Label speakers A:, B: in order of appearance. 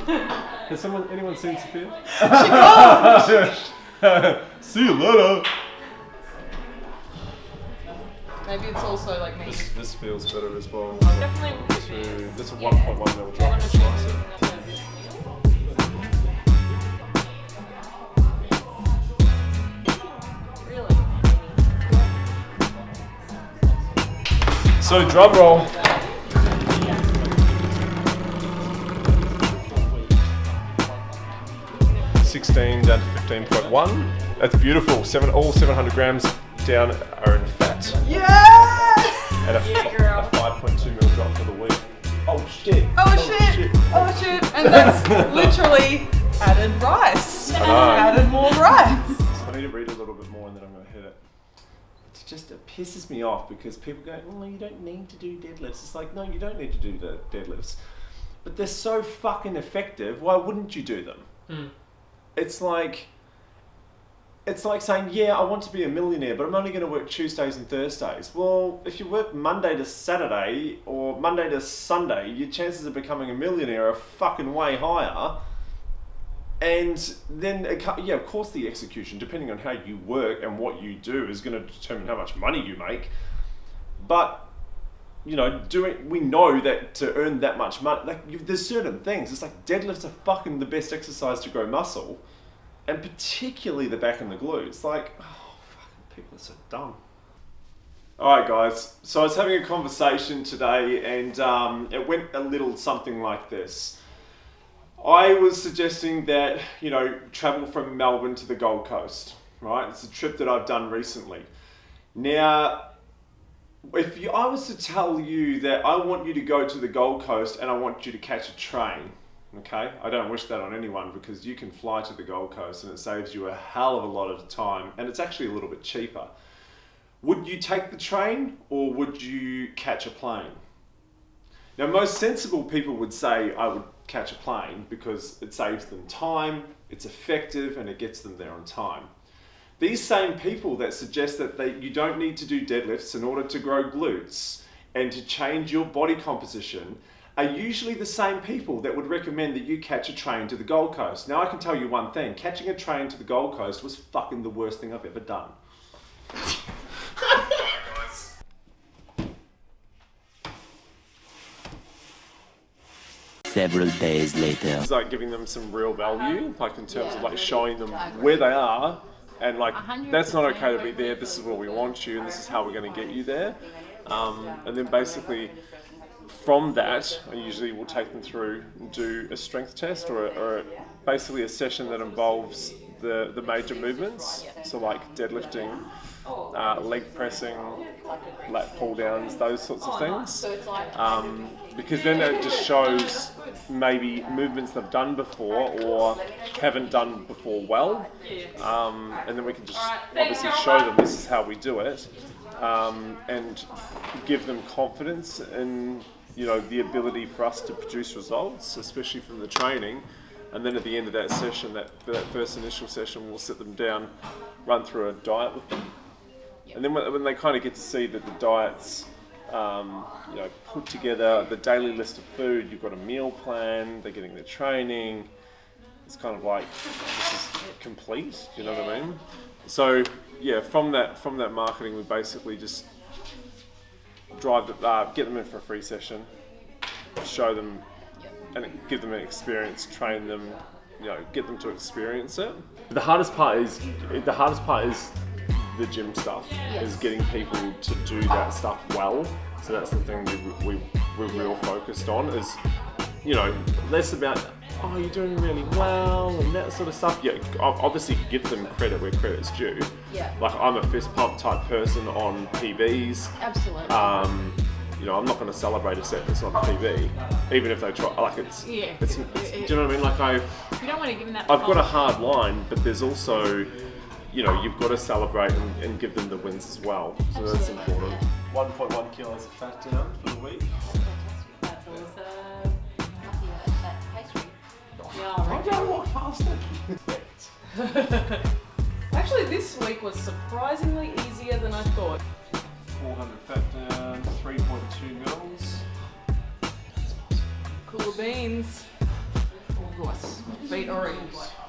A: Has anyone seen Sofia?
B: She gone!
A: See you later.
B: Maybe it's also like me.
A: This feels better as well.
B: Definitely.
A: That's a 1.1 mil drop. It's nicer.
B: Really?
A: So drum roll. 16 down to 15.1. That's beautiful. All 700 grams down are in fat.
B: Yeah!
A: And a 5.2 mil drop for the week. Oh shit!
B: Oh shit! And that's literally added rice. Added more rice.
A: I need to read a little bit more and then I'm going to hit it. It pisses me off because people go, well, you don't need to do deadlifts. It's like, no, you don't need to do the deadlifts. But they're so fucking effective, why wouldn't you do them? It's like saying, yeah, I want to be a millionaire, but I'm only going to work Tuesdays and Thursdays. Well, if you work Monday to Saturday or Monday to Sunday, your chances of becoming a millionaire are fucking way higher. And then, of course the execution, depending on how you work and what you do, is going to determine how much money you make. But, we know that to earn that much money, there's certain things. It's like deadlifts are fucking the best exercise to grow muscle. And particularly the back and the glutes. Like, oh, fucking people are so dumb. Alright guys, so I was having a conversation today and it went a little something like this. I was suggesting that, travel from Melbourne to the Gold Coast, right? It's a trip that I've done recently. Now, if I was to tell you that I want you to go to the Gold Coast and I want you to catch a train, okay? I don't wish that on anyone because you can fly to the Gold Coast and it saves you a hell of a lot of time and it's actually a little bit cheaper. Would you take the train or would you catch a plane? Now, most sensible people would say I would catch a plane because it saves them time, it's effective, and it gets them there on time. These same people that suggest that you don't need to do deadlifts in order to grow glutes and to change your body composition are usually the same people that would recommend that you catch a train to the Gold Coast. Now, I can tell you one thing, catching a train to the Gold Coast was fucking the worst thing I've ever done.
C: Several days later.
A: It's like giving them some real value, like in terms of like showing them where they are and like, that's not okay to be there, this is where we want you and this is how we're going to get you there. And then basically from that, I usually will take them through and do a strength test or basically a session that involves the major movements. So like deadlifting, leg pressing, lat pull downs, those sorts of things. Because then it just shows maybe movements they've done before or haven't done before well. And then we can just obviously show them this is how we do it and give them confidence in the ability for us to produce results, especially from the training. And then at the end of that session, that first initial session, we'll sit them down, run through a diet with them. And then when they kind of get to see that the diet's put together, the daily list of food, you've got a meal plan, they're getting their training, it's kind of like, this is complete, you know what I mean? So yeah, from that marketing, we basically just get them in for a free session, show them, and give them an experience, train them, get them to experience it. The hardest part is the gym stuff, is getting people to do that stuff well. So that's the thing we're real focused on is, less about, oh, you're doing really well and that sort of stuff. Yeah, obviously give them credit where credit's due.
B: Yeah.
A: Like I'm a fist pump type person on PBs.
B: Absolutely.
A: I'm not going to celebrate a set that's not a PB, even if they try. Like it's do you know what I mean? Like
B: you don't want to give them that.
A: I've got a hard line, but there's also, you've got to celebrate and give them the wins as well. So
B: Absolutely.
A: That's important. 1.1 kilos of fat down for the week.
B: That's awesome.
A: I don't walk faster.
B: Actually, this week was surprisingly easier than I thought.
A: 400 fat down, 3.2 mils.
B: Cool beans.
A: Oh
B: Feet orange.